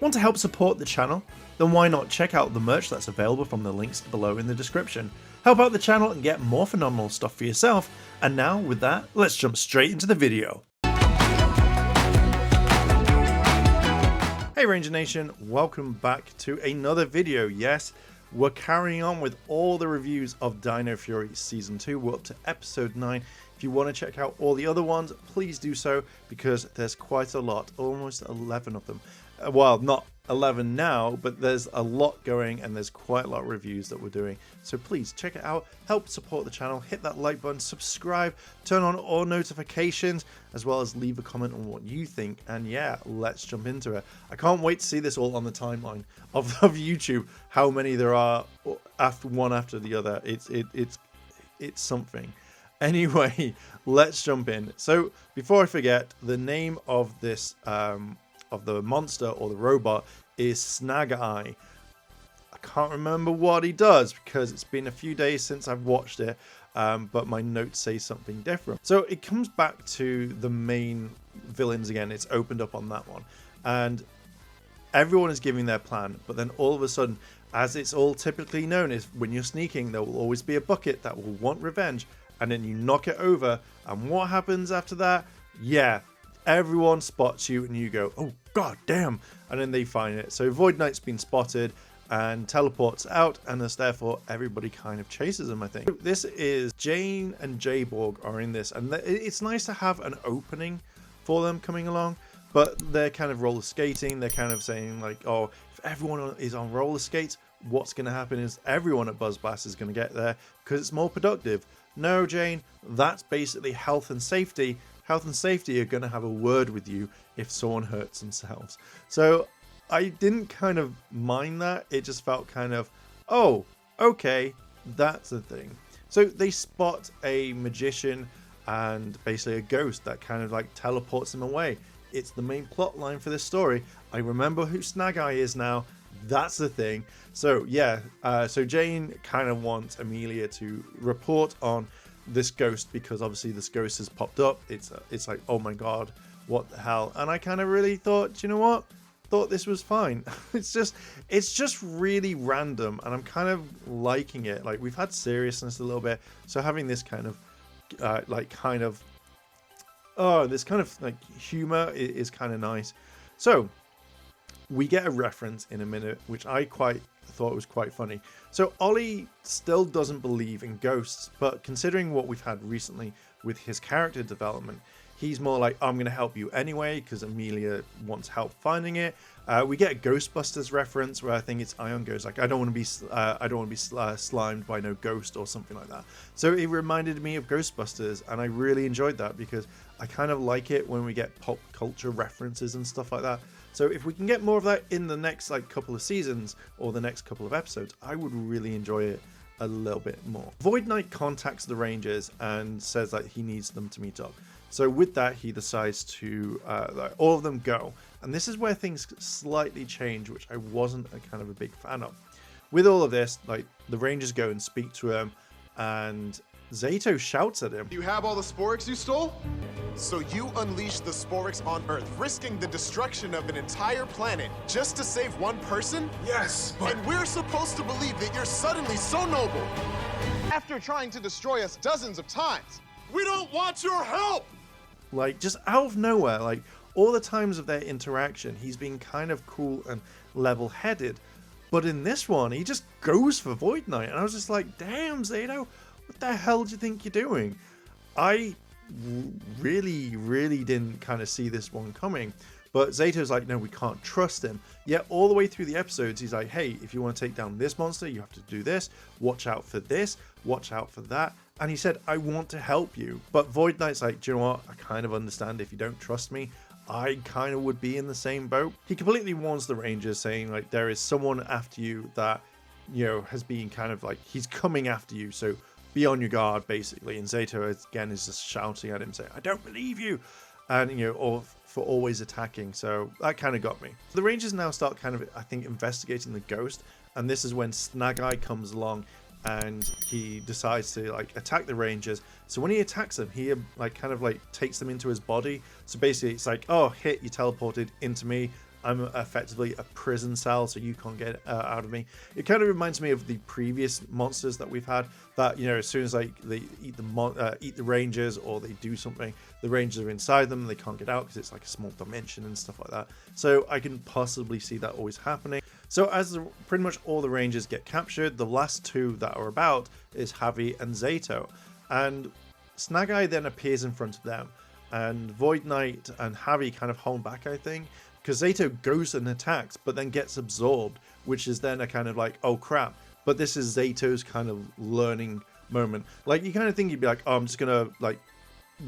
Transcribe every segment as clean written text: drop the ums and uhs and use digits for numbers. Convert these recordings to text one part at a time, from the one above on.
Want to help support the channel? Then why not check out the merch that's available from the links below in the description. Help out the channel and get more phenomenal stuff for yourself. And now with that, let's jump straight into the video. Hey Ranger Nation, welcome back to another video. Yes, we're carrying on with all the reviews of Dino Fury Season 2. We're up to Episode 9. If you want to check out all the other ones, please do so, because there's quite a lot, almost 11 of them. Well, not 11 now, but there's a lot going and there's quite a lot of reviews that we're doing. So please check it out, help support the channel, hit that like button, subscribe, turn on all notifications, as well as leave a comment on what you think. And yeah, let's jump into it. I can't wait to see this all on the timeline of YouTube, how many there are one after the other. It's something. Anyway, let's jump in. So before I forget, the name of this of the monster or the robot is Snag Eye. I can't remember what he does because it's been a few days since I've watched it, but my notes say something different. So it comes back to the main villains again. It's opened up on that one, and everyone is giving their plan, but then all of a sudden, as it's all typically known, is when you're sneaking, there will always be a bucket that will want revenge, and then you knock it over, and what happens after that? Yeah, everyone spots you and you go, oh god damn, and then they find it. So Void Knight's been spotted and teleports out, and thus therefore everybody kind of chases him, I think. This is Jane and Jayborg are in this, and it's nice to have an opening for them coming along, but they're kind of roller skating. They're kind of saying like, oh, if everyone is on roller skates, what's going to happen is everyone at Buzz Blast is going to get there because it's more productive. No, Jane, that's basically health and safety. Health and safety are going to have a word with you if someone hurts themselves. So I didn't kind of mind that. It just felt kind of, oh, okay, that's the thing. So they spot a magician and basically a ghost that kind of like teleports them away. It's the main plot line for this story. I remember who Snag Eye is now. That's the thing. So yeah, so Jane kind of wants Amelia to report on this ghost, because obviously this ghost has popped up. It's like, oh my god, what the hell? And I kind of really thought, you know what, thought this was fine. it's just really random, and I'm kind of liking it. Like, we've had seriousness a little bit, so having this kind of this kind of like humor is kind of nice. So we get a reference in a minute, which I thought was quite funny. So Ollie still doesn't believe in ghosts, but considering what we've had recently with his character development, he's more like, I'm going to help you anyway, because Amelia wants help finding it. We get a Ghostbusters reference where I think it's Ion goes like, I don't want to be slimed by no ghost or something like that. So it reminded me of Ghostbusters, and I really enjoyed that because I kind of like it when we get pop culture references and stuff like that. So if we can get more of that in the next like couple of seasons or the next couple of episodes, I would really enjoy it a little bit more. Void Knight contacts the Rangers and says that he needs them to meet up. So with that, he decides to let all of them go. And this is where things slightly change, which I wasn't kind of a big fan of. With all of this, like, the Rangers go and speak to him, and Zato shouts at him. You have all the Sporix you stole? So you unleashed the Sporix on Earth, risking the destruction of an entire planet just to save one person? Yes, but... And we're supposed to believe that you're suddenly so noble after trying to destroy us dozens of times. We don't want your help! Like, just out of nowhere, like, all the times of their interaction, he's been kind of cool and level-headed. But in this one, he just goes for Void Knight. And I was just like, damn, Zato, what the hell do you think you're doing? I really didn't kind of see this one coming. But Zato's like, no, we can't trust him. Yet all the way through the episodes, he's like, hey, if you want to take down this monster, you have to do this. Watch out for this. Watch out for that. And he said, I want to help you. But Void Knight's like, do you know what? I kind of understand if you don't trust me. I kind of would be in the same boat. He completely warns the Rangers, saying like, there is someone after you that, you know, has been kind of like, he's coming after you. So be on your guard, basically. And Zato, again, is just shouting at him, saying, I don't believe you. And, you know, or for always attacking. So that kind of got me. The Rangers now start kind of, I think, investigating the ghost. And this is when Snag Eye comes along and he decides to like attack the Rangers. So when he attacks them, he like kind of like takes them into his body. So basically it's like, oh, hit, you teleported into me. I'm effectively a prison cell, so you can't get out of me. It kind of reminds me of the previous monsters that we've had, that, you know, as soon as like they eat the rangers or they do something, the rangers are inside them and they can't get out because it's like a small dimension and stuff like that. So I can possibly see that always happening. So as pretty much all the rangers get captured, the last two that are about is Javi and Zato, and Snag Eye then appears in front of them, and Void Knight and Javi kind of hold back, I think, because Zato goes and attacks but then gets absorbed, which is then a kind of like, oh crap. But this is Zato's kind of learning moment. Like, you kind of think you'd be like, oh, I'm just gonna like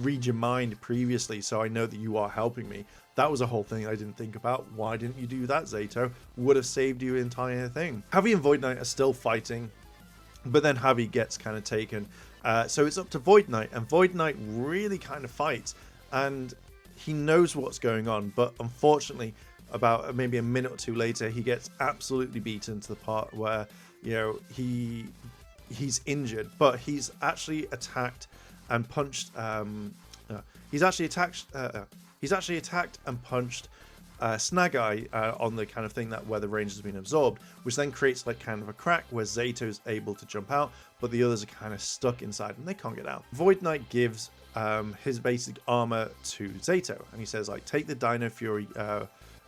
read your mind previously so I know that you are helping me. That was a whole thing I didn't think about. Why didn't you do that, Zato? Would have saved you the entire thing. Javi and Void Knight are still fighting, but then Javi gets kind of taken. So it's up to Void Knight, and Void Knight really kind of fights, and he knows what's going on, but unfortunately, about maybe a minute or two later, he gets absolutely beaten to the part where, you know, he's injured, but he's actually attacked and punched. He's actually attacked and punched Snag Eye on the kind of thing that where the range has been absorbed, which then creates like kind of a crack where Zato's able to jump out, but the others are kind of stuck inside and they can't get out. Void Knight gives his basic armor to Zato, and he says like, take the Dino Fury,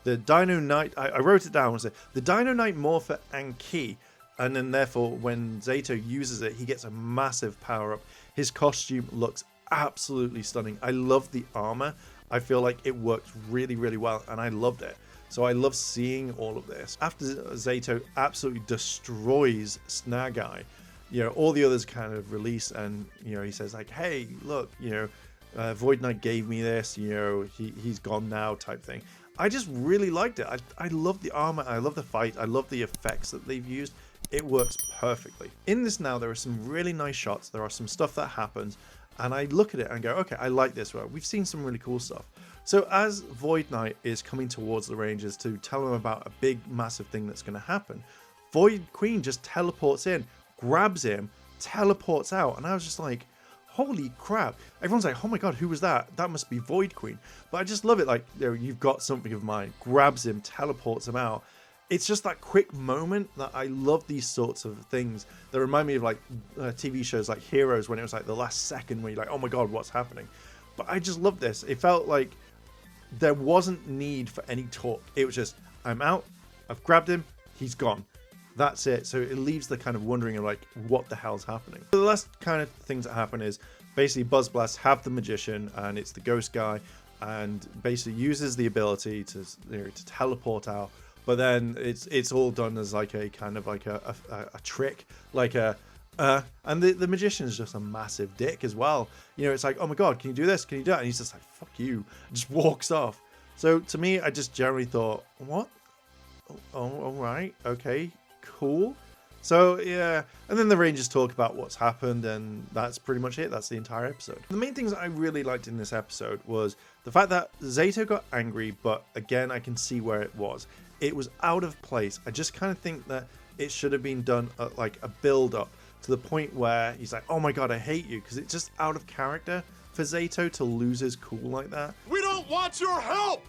the Dino Knight. I wrote it down and said the Dino Knight Morpher and Key, and then therefore when Zato uses it, he gets a massive power up. His costume looks absolutely stunning. I love the armor. I feel like it worked really, really well, and I loved it. So I love seeing all of this. After Zato absolutely destroys Snag Eye, you know, all the others kind of release, and, you know, he says like, hey, look, you know, Void Knight gave me this, you know, he's gone now type thing. I just really liked it. I love the armor. I love the fight. I love the effects that they've used. It works perfectly. In this now, there are some really nice shots. There are some stuff that happens, and I look at it and go, okay, I like this. Well, we've seen some really cool stuff. So as Void Knight is coming towards the Rangers to tell them about a big, massive thing that's going to happen, Void Queen just teleports in, grabs him, teleports out, and I was just like, holy crap. Everyone's like, oh my god, who was that? That must be Void Queen. But I just love it, like, you know, you've got something of mine, grabs him, teleports him out. It's just that quick moment that I love these sorts of things that remind me of like TV shows like Heroes, when it was like the last second where you're like, oh my god, what's happening? But I just love this. It felt like there wasn't need for any talk. It was just, I'm out, I've grabbed him, he's gone. That's it. So it leaves the kind of wondering of like, what the hell's happening? So the last kind of things that happen is basically Buzz Blast have the magician, and it's the ghost guy, and basically uses the ability to, you know, to teleport out. But then it's all done as like a kind of like a trick, like and the magician is just a massive dick as well. You know, it's like, oh my god, can you do this? Can you do that? And he's just like, fuck you, and just walks off. So to me, I just generally thought, what? Oh, all right, okay, cool. So yeah, and then the Rangers talk about what's happened, and that's pretty much it. That's the entire episode. The main things I really liked in this episode was the fact that Zato got angry, but again, I can see where it was. It was out of place. I just kind of think that it should have been done at like a build up to the point where he's like, oh my god, I hate you, because it's just out of character for Zato to lose his cool like that. We don't want your help!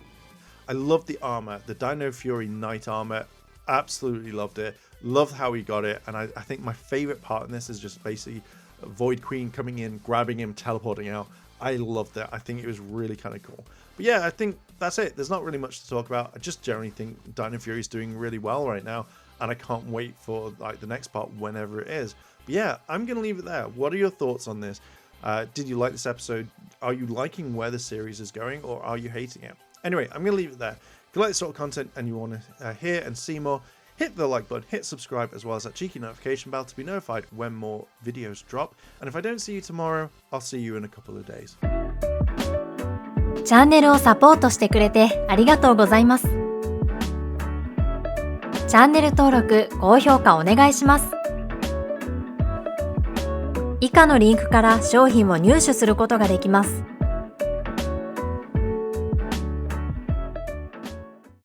I love the armor, the Dino Fury Knight armor. Absolutely loved it. Loved how he got it. And I think my favorite part in this is just basically Void Queen coming in, grabbing him, teleporting out. I loved it. I think it was really kind of cool. But yeah, I think that's it. There's not really much to talk about. I just generally think Dino Fury is doing really well right now, and I can't wait for like the next part whenever it is. But yeah, I'm gonna leave it there. What are your thoughts on this? Did you like this episode? Are you liking where the series is going, or are you hating it? Anyway, I'm gonna leave it there. If you like this sort of content and you want to hear and see more, hit the like button, hit subscribe, as well as that cheeky notification bell to be notified when more videos drop. And if I don't see you tomorrow, I'll see you in a couple of days. チャンネルをサポートしてくれてありがとうございます。チャンネル登録、高評価お願いします。以下のリンクから商品を入手することができます。